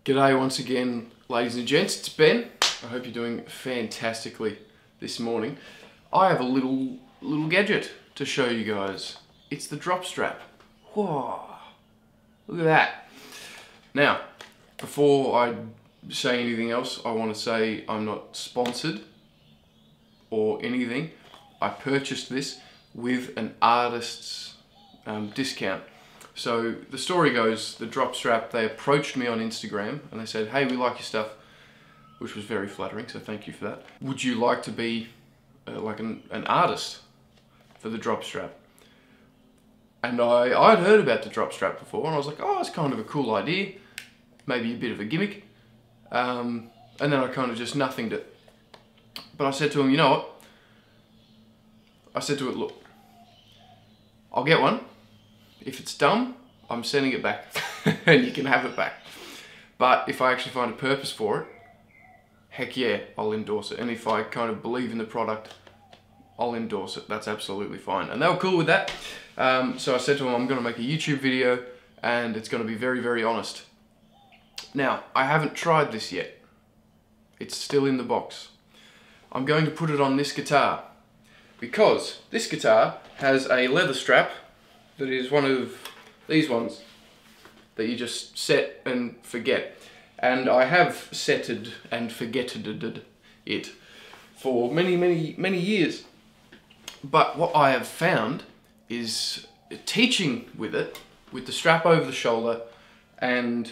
G'day once again, ladies and gents, it's Ben. I hope you're doing fantastically this morning. I have a little gadget to show you guys. It's the DropStrap. Whoa, look at that. Now, before I say anything else, I want to say I'm not sponsored or anything. I purchased this with an artist's discount. So the story goes, the DropStrap, they approached me on Instagram and they said, hey, we like your stuff, which was very flattering, so thank you for that. Would you like to be like an artist for the DropStrap? And I'd heard about the DropStrap before and I was like, oh, it's kind of a cool idea, maybe a bit of a gimmick. And then I kind of just nothinged it. But I said to him, you know what? I said to it, look, I'll get one. If it's dumb, I'm sending it back and you can have it back. But if I actually find a purpose for it, heck yeah, I'll endorse it. And if I kind of believe in the product, I'll endorse it. That's absolutely fine. And they were cool with that. So I said to them, I'm going to make a YouTube video and it's going to be very, very honest. Now, I haven't tried this yet. It's still in the box. I'm going to put it on this guitar because this guitar has a leather strap that is one of these ones that you just set and forget. And I have setted and forgetted it for many years. But what I have found is teaching with it, with the strap over the shoulder and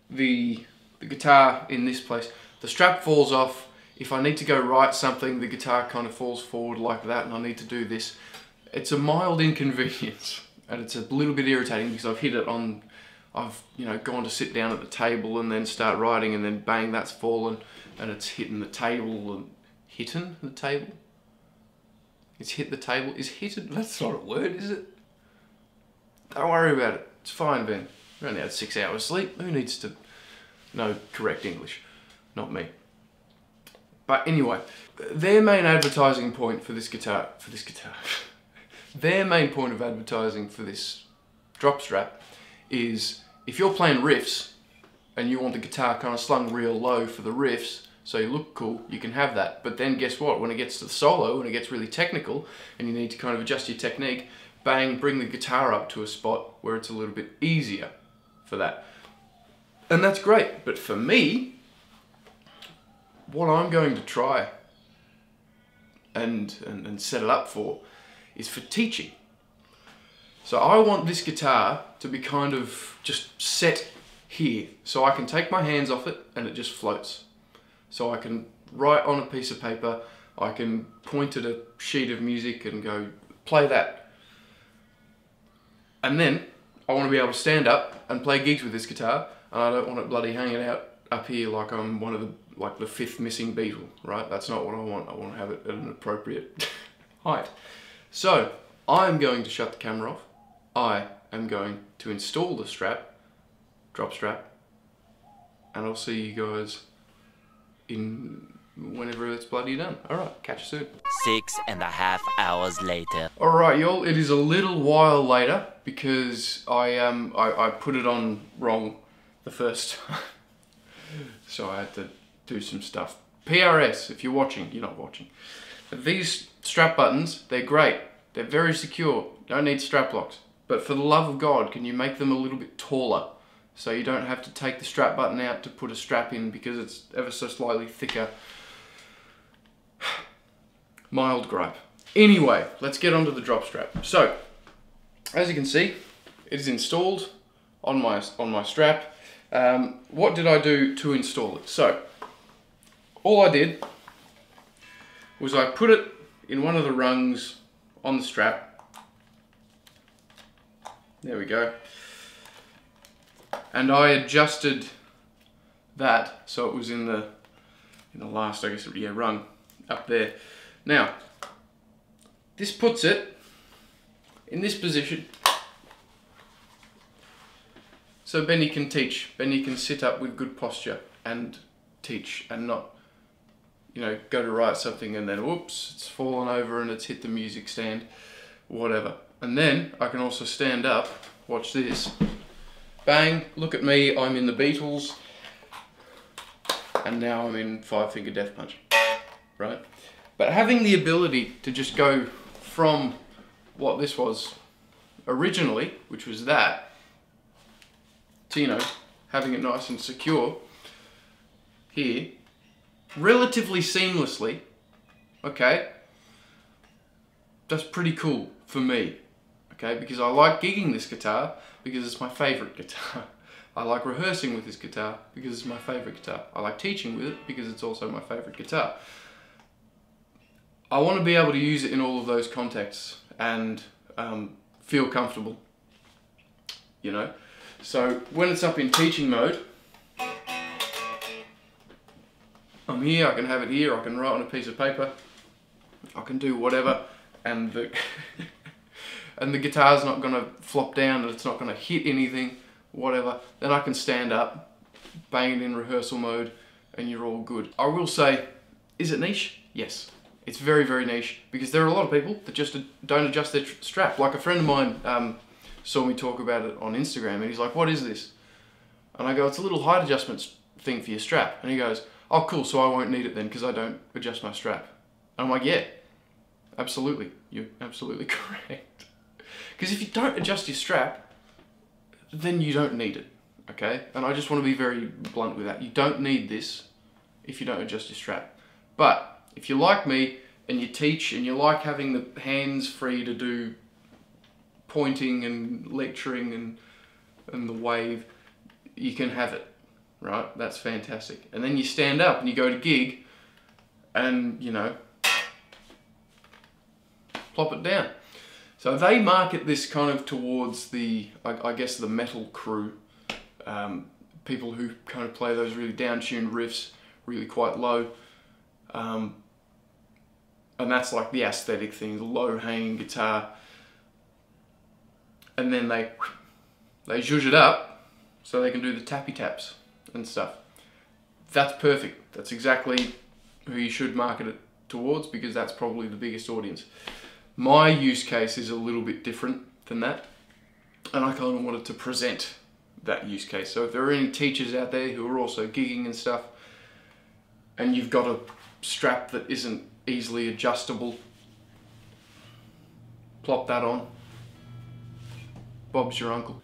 the guitar in this place, the strap falls off. If I need to go write something, the guitar kind of falls forward like that and I need to do this. It's a mild inconvenience. And it's a little bit irritating because I've hit it on, I've gone to sit down at the table and then start writing and then bang, that's fallen and it's hitting the table and hitting the table? It's hit the table, is hitting, that's not a word, is it? Don't worry about it, it's fine, Ben. We only had 6 hours sleep, who needs to know correct English? Not me. But anyway, their main advertising point for this guitar, their main point of advertising for this DropStrap is if you're playing riffs and you want the guitar kind of slung real low for the riffs so you look cool, you can have that. But then guess what? When it gets to the solo, when it gets really technical and you need to kind of adjust your technique, bang, bring the guitar up to a spot where it's a little bit easier for that. And that's great. But for me, what I'm going to try and set it up for is for teaching. So I want this guitar to be kind of just set here so I can take my hands off it and it just floats. So I can write on a piece of paper, I can point at a sheet of music and go play that. And then I want to be able to stand up and play gigs with this guitar and I don't want it bloody hanging out up here like I'm one of the fifth missing Beatle, right? That's not what I want. I want to have it at an appropriate height. So, I'm going to shut the camera off. I am going to install the DropStrap, and I'll see you guys in whenever it's bloody done. Alright, catch you soon. 6.5 hours later. Alright y'all, it is a little while later because I put it on wrong the first time. So I had to do some stuff. PRS, if you're watching, you're not watching. But these strap buttons, they're great. They're very secure. You don't need strap locks. But for the love of God, can you make them a little bit taller so you don't have to take the strap button out to put a strap in because it's ever so slightly thicker? Mild gripe. Anyway, let's get onto the DropStrap. So, as you can see, it is installed on my strap. What did I do to install it? So, all I did was I put it in one of the rungs on the strap. There we go. And I adjusted that so it was in the last, I guess, yeah, rung up there. Now, this puts it in this position so Benny can teach. Benny can sit up with good posture and teach and not go to write something and then whoops, it's fallen over and it's hit the music stand, whatever. And then I can also stand up, watch this, bang, look at me, I'm in the Beatles, and now I'm in 5-finger death punch, right? But having the ability to just go from what this was originally, which was that, to, you know, having it nice and secure here, relatively seamlessly, okay, that's pretty cool for me, okay, because I like gigging this guitar because it's my favorite guitar. I like rehearsing with this guitar because it's my favorite guitar. I like teaching with it because it's also my favorite guitar. I want to be able to use it in all of those contexts and feel comfortable, you know. So when it's up in teaching mode, I'm here, I can have it here, I can write on a piece of paper, I can do whatever, and the and the guitar's not going to flop down, and it's not going to hit anything, whatever. Then I can stand up, bang it in rehearsal mode, and you're all good. I will say, is it niche? Yes. It's very, very niche, because there are a lot of people that just don't adjust their strap. Like a friend of mine saw me talk about it on Instagram, and he's like, what is this? And I go, it's a little height adjustment thing for your strap. And he goes, oh cool, so I won't need it then because I don't adjust my strap. And I'm like, yeah, absolutely, you're absolutely correct. Because if you don't adjust your strap, then you don't need it, okay? And I just want to be very blunt with that. You don't need this if you don't adjust your strap. But if you're like me and you teach and you like having the hands free to do pointing and lecturing and the wave, you can have it, right? That's fantastic. And then you stand up and you go to gig and, you know, plop it down. So they market this kind of towards the, I guess, the metal crew, people who kind of play those really down-tuned riffs, really quite low. And that's like the aesthetic thing, the low-hanging guitar. And then they zhuzh it up so they can do the tappy taps and stuff. That's perfect. That's exactly who you should market it towards, because that's probably the biggest audience. My use case is a little bit different than that, and I kind of wanted to present that use case. So if there are any teachers out there who are also gigging and stuff, and you've got a strap that isn't easily adjustable, plop that on. Bob's your uncle.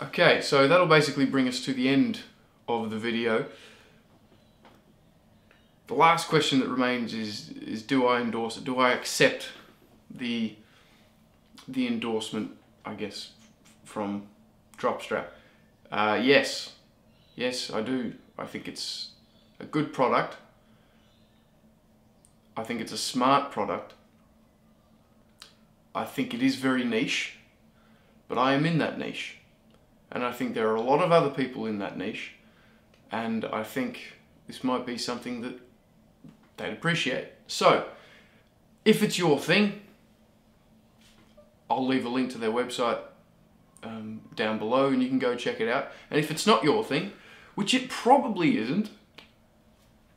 Okay, so that'll basically bring us to the end of the video. The last question that remains is do I endorse it? Do I accept the endorsement, I guess, from DropStrap? Yes. Yes, I do. I think it's a good product. I think it's a smart product. I think it is very niche, but I am in that niche. And I think there are a lot of other people in that niche, and I think this might be something that they'd appreciate. So, if it's your thing, I'll leave a link to their website down below and you can go check it out. And if it's not your thing, which it probably isn't,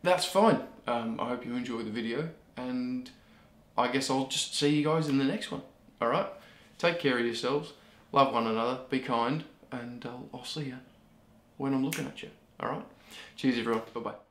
that's fine. I hope you enjoy the video, and I guess I'll just see you guys in the next one. Alright? Take care of yourselves, love one another, be kind, and I'll see you when I'm looking at you. Alright? Cheers everyone, bye bye.